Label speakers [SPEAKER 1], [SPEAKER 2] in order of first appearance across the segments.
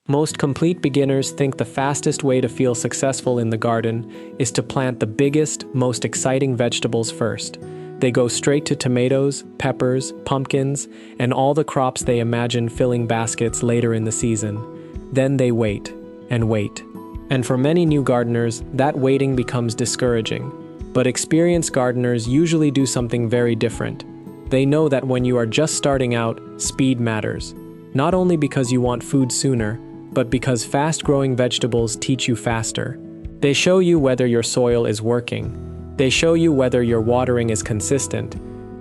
[SPEAKER 1] Most complete beginners think the fastest way to feel successful in the garden is to plant the biggest, most exciting vegetables first. They go straight to tomatoes, peppers, pumpkins, and all the crops they imagine filling baskets later in the season. Then they wait and wait. And for many new gardeners, that waiting becomes discouraging. But experienced gardeners usually do something very different. They know that when you are just starting out, speed matters. Not only because you want food sooner, but because fast-growing vegetables teach you faster. They show you whether your soil is working. They show you whether your watering is consistent.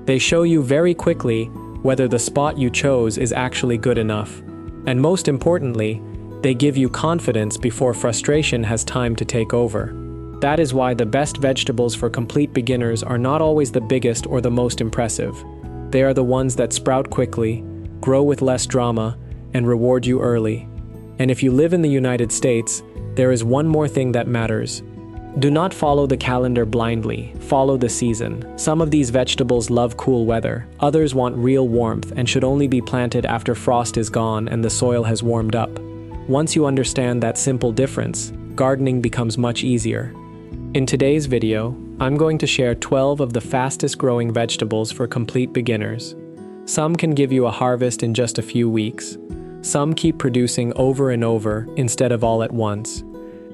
[SPEAKER 1] They show you very quickly whether the spot you chose is actually good enough. And most importantly, they give you confidence before frustration has time to take over. That is why the best vegetables for complete beginners are not always the biggest or the most impressive. They are the ones that sprout quickly, grow with less drama, and reward you early. And if you live in the United States, there is one more thing that matters. Do not follow the calendar blindly, follow the season. Some of these vegetables love cool weather, others want real warmth and should only be planted after frost is gone and the soil has warmed up. Once you understand that simple difference, gardening becomes much easier. In today's video, I'm going to share 12 of the fastest growing vegetables for complete beginners. Some can give you a harvest in just a few weeks. Some keep producing over and over instead of all at once.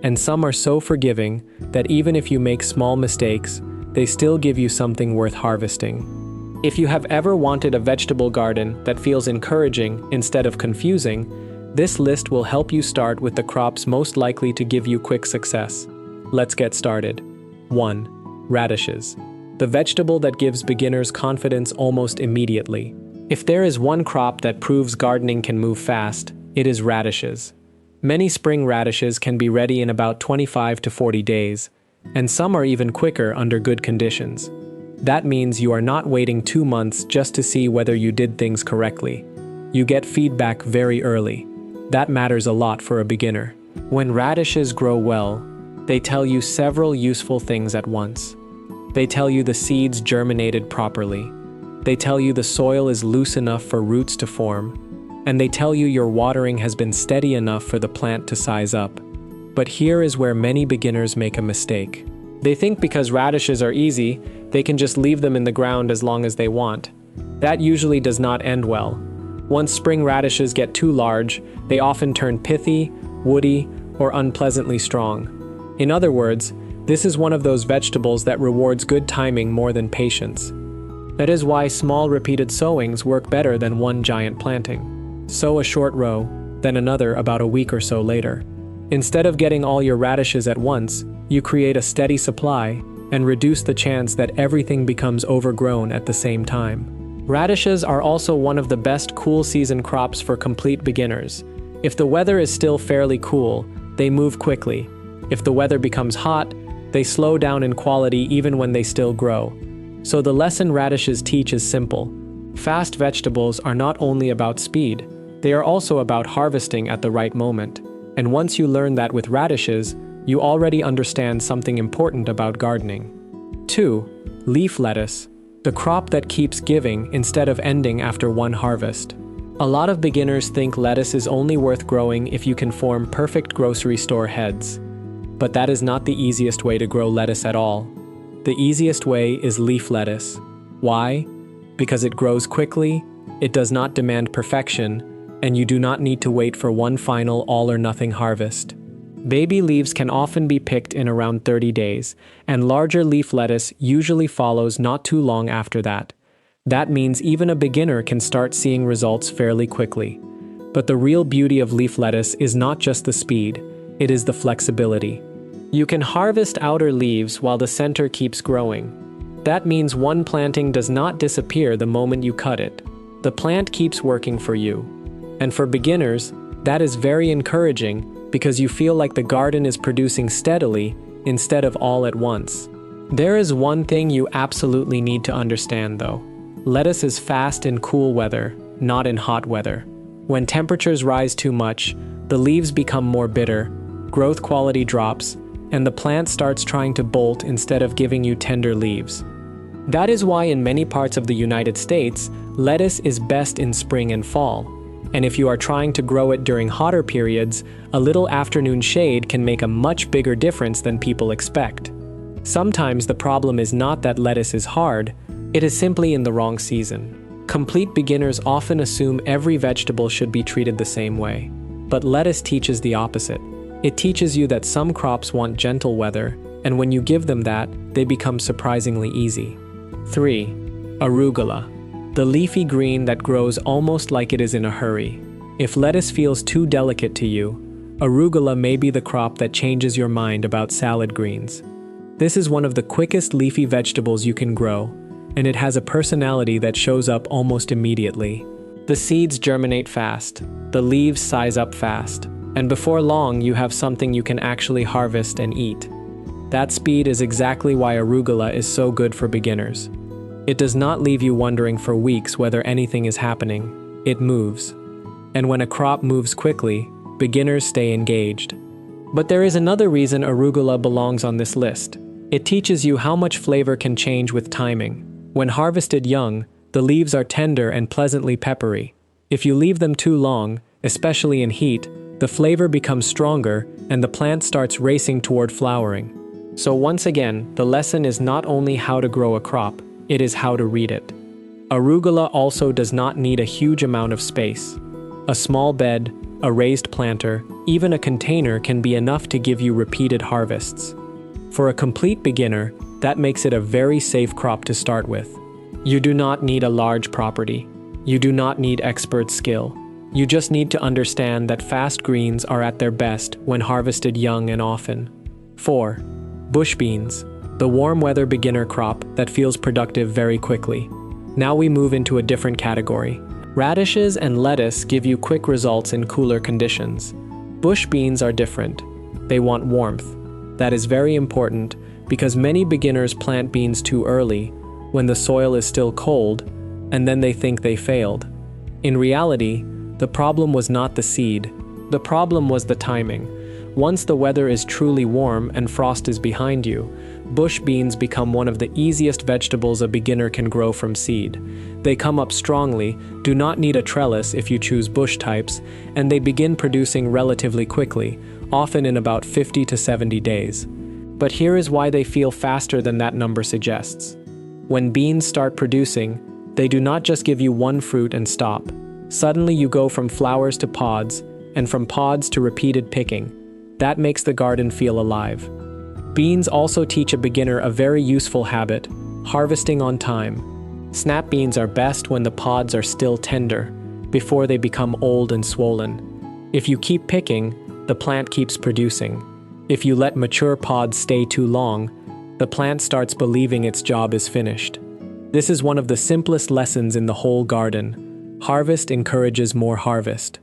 [SPEAKER 1] And some are so forgiving that even if you make small mistakes, they still give you something worth harvesting. If you have ever wanted a vegetable garden that feels encouraging instead of confusing, this list will help you start with the crops most likely to give you quick success. Let's get started. 1. Radishes. The vegetable that gives beginners confidence almost immediately. If there is one crop that proves gardening can move fast, it is radishes. Many spring radishes can be ready in about 25 to 40 days, and some are even quicker under good conditions. That means you are not waiting 2 months just to see whether you did things correctly. You get feedback very early. That matters a lot for a beginner. When radishes grow well, they tell you several useful things at once. They tell you the seeds germinated properly. They tell you the soil is loose enough for roots to form. And they tell you your watering has been steady enough for the plant to size up. But here is where many beginners make a mistake. They think because radishes are easy, they can just leave them in the ground as long as they want. That usually does not end well. Once spring radishes get too large, they often turn pithy, woody, or unpleasantly strong. In other words, this is one of those vegetables that rewards good timing more than patience. That is why small repeated sowings work better than one giant planting. Sow a short row, then another about a week or so later. Instead of getting all your radishes at once, you create a steady supply and reduce the chance that everything becomes overgrown at the same time. Radishes are also one of the best cool season crops for complete beginners. If the weather is still fairly cool, they move quickly. If the weather becomes hot, they slow down in quality even when they still grow. So the lesson radishes teach is simple. Fast vegetables are not only about speed, they are also about harvesting at the right moment. And once you learn that with radishes, you already understand something important about gardening. 2. Leaf lettuce. The crop that keeps giving instead of ending after one harvest. A lot of beginners think lettuce is only worth growing if you can form perfect grocery store heads. But that is not the easiest way to grow lettuce at all. The easiest way is leaf lettuce. Why? Because it grows quickly, it does not demand perfection, and you do not need to wait for one final all-or-nothing harvest. Baby leaves can often be picked in around 30 days, and larger leaf lettuce usually follows not too long after that. That means even a beginner can start seeing results fairly quickly. But the real beauty of leaf lettuce is not just the speed, it is the flexibility. You can harvest outer leaves while the center keeps growing. That means one planting does not disappear the moment you cut it. The plant keeps working for you. And for beginners, that is very encouraging because you feel like the garden is producing steadily instead of all at once. There is one thing you absolutely need to understand though. Lettuce is fast in cool weather, not in hot weather. When temperatures rise too much, the leaves become more bitter, growth quality drops, and the plant starts trying to bolt instead of giving you tender leaves. That is why in many parts of the United States, lettuce is best in spring and fall. And if you are trying to grow it during hotter periods, a little afternoon shade can make a much bigger difference than people expect. Sometimes the problem is not that lettuce is hard, it is simply in the wrong season. Complete beginners often assume every vegetable should be treated the same way. But lettuce teaches the opposite. It teaches you that some crops want gentle weather, and when you give them that, they become surprisingly easy. 3. Arugula. The leafy green that grows almost like it is in a hurry. If lettuce feels too delicate to you, arugula may be the crop that changes your mind about salad greens. This is one of the quickest leafy vegetables you can grow, and it has a personality that shows up almost immediately. The seeds germinate fast, the leaves size up fast, and before long you have something you can actually harvest and eat. That speed is exactly why arugula is so good for beginners. It does not leave you wondering for weeks whether anything is happening. It moves. And when a crop moves quickly, beginners stay engaged. But there is another reason arugula belongs on this list. It teaches you how much flavor can change with timing. When harvested young, the leaves are tender and pleasantly peppery. If you leave them too long, especially in heat, the flavor becomes stronger and the plant starts racing toward flowering. So once again, the lesson is not only how to grow a crop, it is how to read it. Arugula also does not need a huge amount of space. A small bed, a raised planter, even a container can be enough to give you repeated harvests. For a complete beginner, that makes it a very safe crop to start with. You do not need a large property. You do not need expert skill. You just need to understand that fast greens are at their best when harvested young and often. 4. Bush beans, the warm weather beginner crop that feels productive very quickly. Now we move into a different category. Radishes and lettuce give you quick results in cooler conditions. Bush beans are different. They want warmth. That is very important because many beginners plant beans too early, when the soil is still cold, and then they think they failed. In reality, the problem was not the seed. The problem was the timing. Once the weather is truly warm and frost is behind you, bush beans become one of the easiest vegetables a beginner can grow from seed. They come up strongly, do not need a trellis if you choose bush types, and they begin producing relatively quickly, often in about 50 to 70 days. But here is why they feel faster than that number suggests. When beans start producing, they do not just give you one fruit and stop. Suddenly you go from flowers to pods, and from pods to repeated picking. That makes the garden feel alive. Beans also teach a beginner a very useful habit, harvesting on time. Snap beans are best when the pods are still tender, before they become old and swollen. If you keep picking, the plant keeps producing. If you let mature pods stay too long, the plant starts believing its job is finished. This is one of the simplest lessons in the whole garden. Harvest encourages more harvest.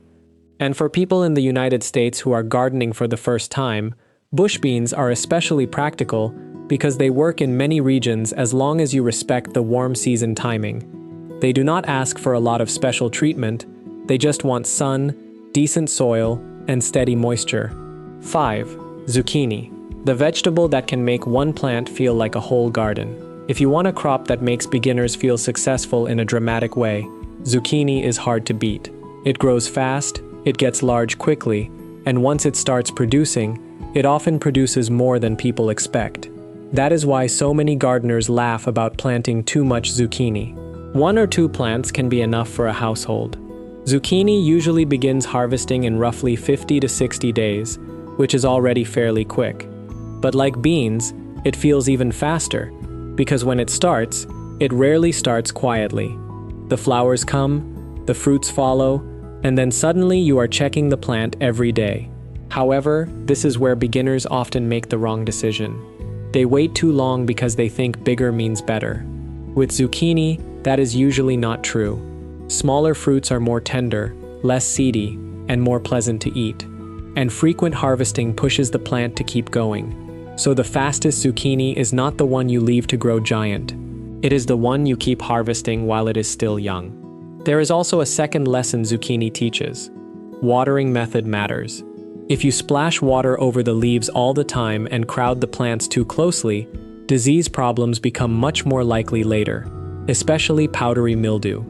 [SPEAKER 1] And for people in the United States who are gardening for the first time, bush beans are especially practical because they work in many regions as long as you respect the warm season timing. They do not ask for a lot of special treatment, they just want sun, decent soil, and steady moisture. 5. Zucchini, the vegetable that can make one plant feel like a whole garden. If you want a crop that makes beginners feel successful in a dramatic way, zucchini is hard to beat. It grows fast, it gets large quickly, and once it starts producing, it often produces more than people expect. That is why so many gardeners laugh about planting too much zucchini. 1 or 2 plants can be enough for a household. Zucchini usually begins harvesting in roughly 50 to 60 days, which is already fairly quick. But like beans, it feels even faster, because when it starts, it rarely starts quietly. The flowers come, the fruits follow, and then suddenly you are checking the plant every day. However, this is where beginners often make the wrong decision. They wait too long because they think bigger means better. With zucchini, that is usually not true. Smaller fruits are more tender, less seedy, and more pleasant to eat. And frequent harvesting pushes the plant to keep going. So the fastest zucchini is not the one you leave to grow giant. It is the one you keep harvesting while it is still young. There is also a second lesson zucchini teaches. Watering method matters. If you splash water over the leaves all the time and crowd the plants too closely, disease problems become much more likely later, especially powdery mildew.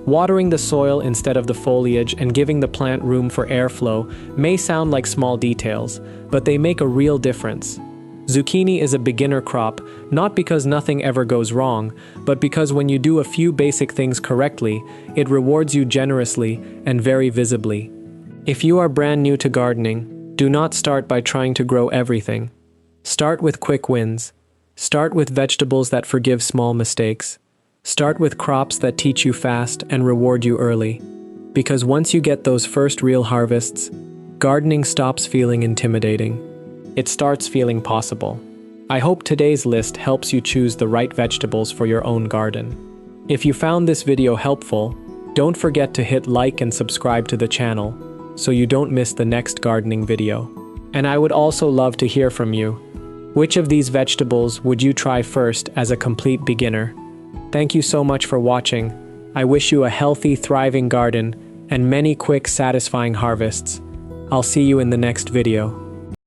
[SPEAKER 1] Watering the soil instead of the foliage and giving the plant room for airflow may sound like small details, but they make a real difference. Zucchini is a beginner crop, not because nothing ever goes wrong, but because when you do a few basic things correctly, it rewards you generously and very visibly. If you are brand new to gardening, do not start by trying to grow everything. Start with quick wins. Start with vegetables that forgive small mistakes. Start with crops that teach you fast and reward you early. Because once you get those first real harvests, gardening stops feeling intimidating. It starts feeling possible. I hope today's list helps you choose the right vegetables for your own garden. If you found this video helpful, don't forget to hit like and subscribe to the channel so you don't miss the next gardening video. And I would also love to hear from you. Which of these vegetables would you try first as a complete beginner? Thank you so much for watching. I wish you a healthy, thriving garden and many quick, satisfying harvests. I'll see you in the next video.